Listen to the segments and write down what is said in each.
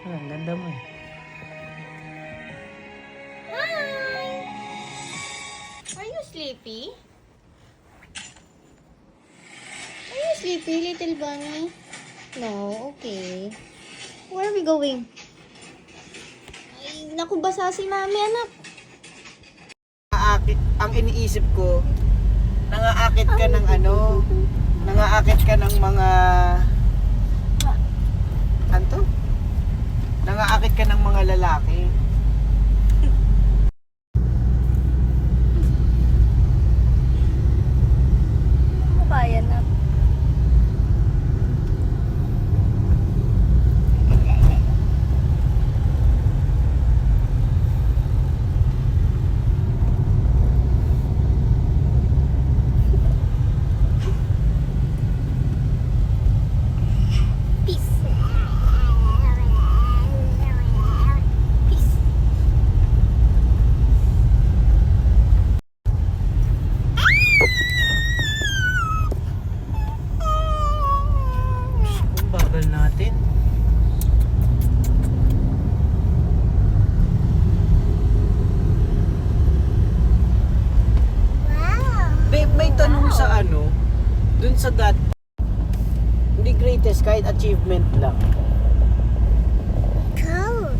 Ang ganda mo eh. Hi! Are you sleepy? Are you sleepy, little bunny? No, okay. Where are we going? Ay, naku, basa si mami, anak. Ang iniisip ko, nangaakit ka ng ano, nangaakit ka ng mga, anto? Nangaakit ka ng mga lalaki. Kaya na. Ang bagal natin. Babe, may tanong sa ano, dun sa hindi greatest, kahit achievement lang. Cool.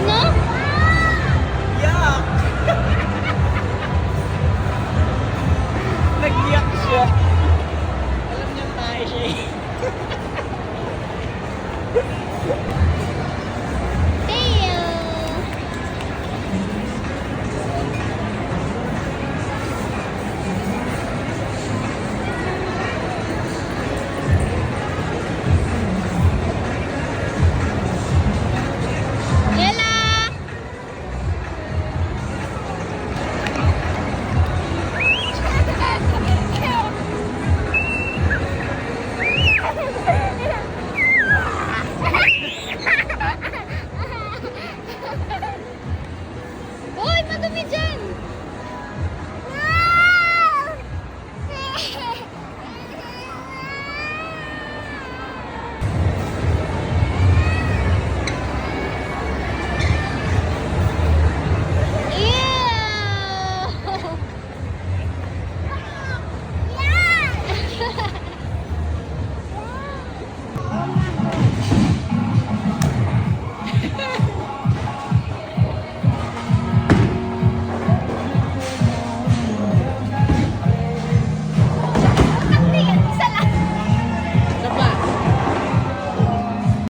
Ano? Yak! Nag-yak siya. Alam niya tayo siya eh. Tail. Ella! Uy, madumi dyan!